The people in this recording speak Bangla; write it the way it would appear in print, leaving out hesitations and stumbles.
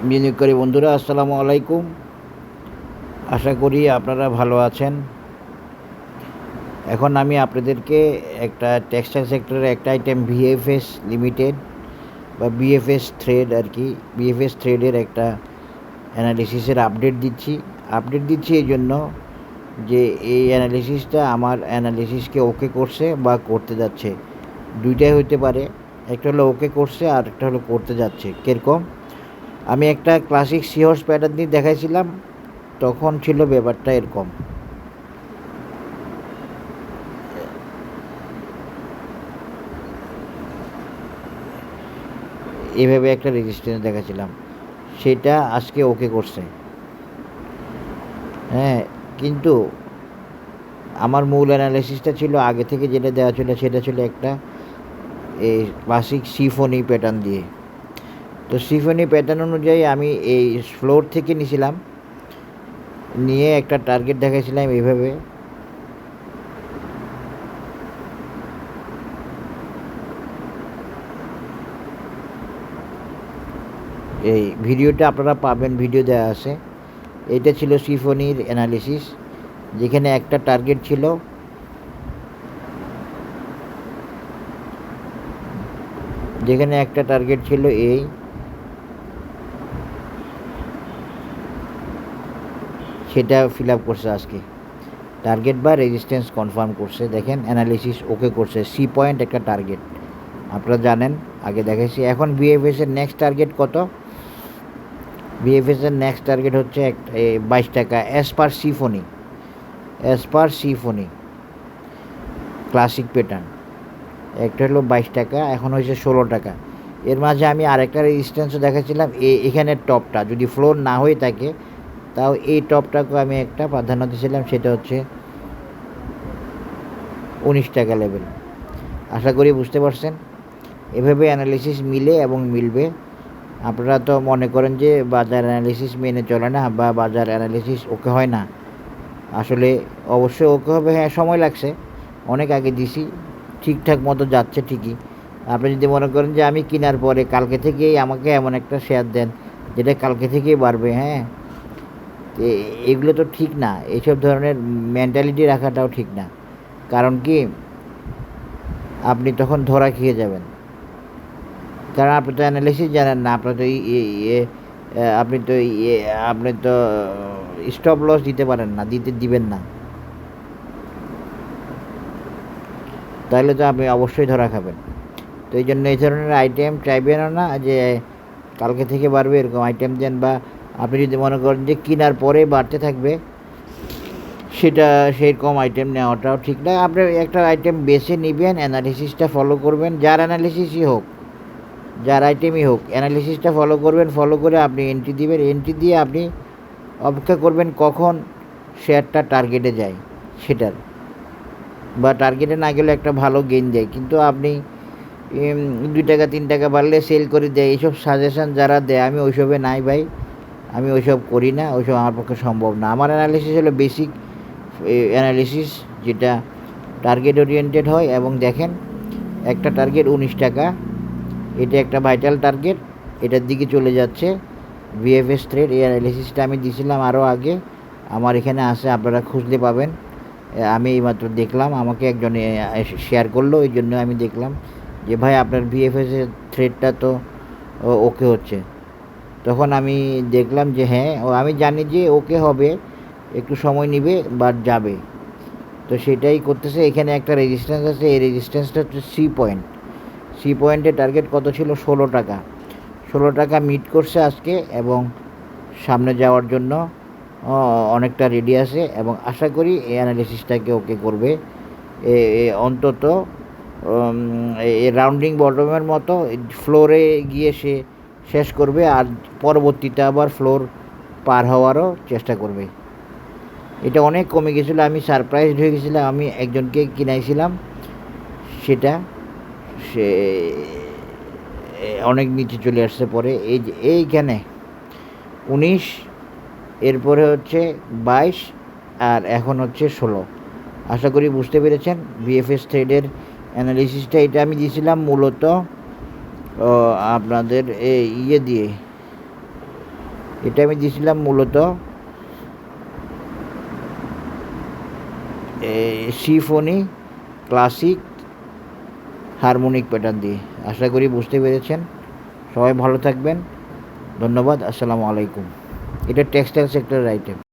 বিনিয়োগকারী বন্ধুরা, আসসালামু আলাইকুম। আশা করি আপনারা ভালো আছেন। এখন আমি আপনাদেরকে একটা টেক্সটাইল সেক্টরের একটা আইটেম ভিএফএস লিমিটেড বা বিএফএস থ্রেড আর কি, বিএফএস থ্রেডের একটা অ্যানালিসিসের আপডেট দিচ্ছি এই জন্য যে এই অ্যানালিসিসটা আমার অ্যানালিসিসকে ওকে করছে বা করতে যাচ্ছে। দুইটাই হতে পারে, একটা হলো ওকে করছে আর একটা হলো করতে যাচ্ছে। কীরকম? আমি একটা ক্লাসিক সিহর্স প্যাটার্ন দিয়ে দেখাইছিলাম, তখন ছিল ব্যাপারটা এরকম। এভাবে একটা রেজিস্ট্যান্স দেখাচ্ছিলাম, সেটা আজকে ওকে করছে। হ্যাঁ, কিন্তু আমার মূল অ্যানালাইসিসটা ছিল আগে থেকে যেটা দেওয়া ছিল, সেটা ছিল একটা এই ক্লাসিক সিফনি প্যাটার্ন দিয়ে। তো সিফনি প্যাটার্ন অনুযায়ী আমি এই ফ্লোর থেকে নিয়েছিলাম, নিয়ে একটা টার্গেট দেখাইছিলাম এইভাবে। এই ভিডিওটা আপনারা পাবেন, ভিডিও দেওয়া আছে। এটা ছিল সিফনির অ্যানালিসিস, যেখানে একটা টার্গেট ছিল এই, সেটা ফিল আপ করছে আজকে। টার্গেট বা রেজিস্ট্যান্স কনফার্ম করছে, দেখেন অ্যানালিসিস ওকে করছে। সি পয়েন্ট একটা টার্গেট, আপনারা জানেন, আগে দেখাইছি। এখন বিএফএসের নেক্সট টার্গেট কত? বিএফএসের নেক্সট টার্গেট হচ্ছে 22 টাকা অ্যাজ পার সিফনি ক্লাসিক প্যাটার্ন। একটা হলো 22 টাকা, এখন হয়েছে 16 টাকা। এর মাঝে আমি আরেকটা রেজিস্ট্যান্সও দেখাচ্ছিলাম, এখানের টপটা যদি ফ্লোর না হয়ে থাকে, তাও এই টপটাকে আমি একটা প্রাধান্য দিয়েছিলাম, সেটা হচ্ছে 19 টাকা লেভেল। আশা করি বুঝতে পারছেন। এভাবে অ্যানালিসিস মিলে এবং মিলবে। আপনারা তো মনে করেন যে বাজার অ্যানালিসিস মেনে চলে না বা বাজার অ্যানালিসিস ওকে হয় না। আসলে অবশ্যই ওকে হবে, হ্যাঁ সময় লাগছে, অনেক আগে দিছি, ঠিকঠাক মতো যাচ্ছে ঠিকই। আপনি যদি মনে করেন যে আমি কেনার পরে কালকে থেকেই আমাকে এমন একটা শেয়ার দেন যেটা কালকে থেকেই বাড়বে, হ্যাঁ, এগুলো তো ঠিক না। এইসব ধরনের মেন্টালিটি রাখাটাও ঠিক না। কারণ কি, আপনি তখন ধরা খেয়ে যাবেন। কারণ আপনি তো অ্যানালিসিস জানেন না, আপনি তো স্টপ লস দিতে পারেন না, দিবেন না, তাহলে তো আপনি অবশ্যই ধরা খাবেন। তো এই জন্য এই ধরনের আইটেম চাইবেনও না যে কালকে থেকে বাড়বে, এরকম আইটেম দেন। বা আপনি যদি মনে করেন যে কেনার পরে বাড়তে থাকবে, সেটা সেরকম আইটেম নেওয়াটাও ঠিক না। আপনি একটা আইটেম বেছে নেবেন, অ্যানালিসিসটা ফলো করবেন, যার অ্যানালিসিসই হোক, যার আইটেমই হোক, অ্যানালিসিসটা ফলো করবেন। ফলো করে আপনি এন্ট্রি দিবেন, এন্ট্রি দিয়ে আপনি অপেক্ষা করবেন কখন শেয়ারটা টার্গেটে যায় সেটার, বা টার্গেটে না গেলে একটা ভালো গেইন দেয়। কিন্তু আপনি 2 টাকা 3 টাকা বাড়লে সেল করে দেয়, এইসব সাজেশান যারা দেয়, আমি ওইসবে নাই ভাই, আমি ওইসব করি না, ওইসব আমার পক্ষে সম্ভব না। আমার অ্যানালিসিস হলো বেসিক অ্যানালিসিস, যেটা টার্গেট ওরিয়েন্টেড হয়। এবং দেখেন, একটা টার্গেট 19 টাকা, এটা একটা ভাইটাল টার্গেট, এটার দিকে চলে যাচ্ছে ভিএফএস থ্রেড। এই অ্যানালিসিসটা আমি দিয়েছিলাম আরও আগে, আমার এখানে আছে, আপনারা খুঁজলে পাবেন। আমি এইমাত্র দেখলাম, আমাকে একজনে শেয়ার করলো, এই জন্য আমি দেখলাম যে ভাই আপনার ভিএফএসের থ্রেডটা তো ওকে হচ্ছে। তখন আমি দেখলাম যে হ্যাঁ, আমি জানি যে ওকে হবে, একটু সময় নেবে বাট যাবে। তো সেটাই করতেছে। এখানে একটা রেজিস্ট্যান্স আছে, এই রেজিস্ট্যান্সটা হচ্ছে সি পয়েন্টের টার্গেট কত ছিল? 16 টাকা। 16 টাকা মিট করছে আজকে, এবং সামনে যাওয়ার জন্য অনেকটা রেডি আছে, এবং আশা করি এই অ্যানালিসিসটাকে ওকে করবে। অন্তত রাউন্ডিং বটমের মতো ফ্লোরে গিয়ে সে শেষ করবে, আর পরবর্তীতে আবার ফ্লোর পার হওয়ারও চেষ্টা করবে। এটা অনেক কমে গেছিলো, আমি সারপ্রাইজড হয়ে গেছিলাম। আমি একজনকে কিনাইছিলাম, সেটা সে অনেক নিচে চলে আসছে পরে। এই যে এইখানে 19, এরপরে হচ্ছে 22, আর এখন হচ্ছে 16। আশা করি বুঝতে পেরেছেন ভিএফএস থ্রেডের অ্যানালিসিসটা। এটা আমি দিয়েছিলাম মূলত আপনাদের দিয়ে এটা আমি দিয়েছিলাম মূলত সিম্ফনি ক্লাসিক হারমোনিক প্যাটার্ন দিয়ে। আশা করি বুঝতে পেরেছেন। সবাই ভালো থাকবেন। ধন্যবাদ। আসসালামু আলাইকুম। এটা টেক্সটাইল সেক্টরের আইটেম।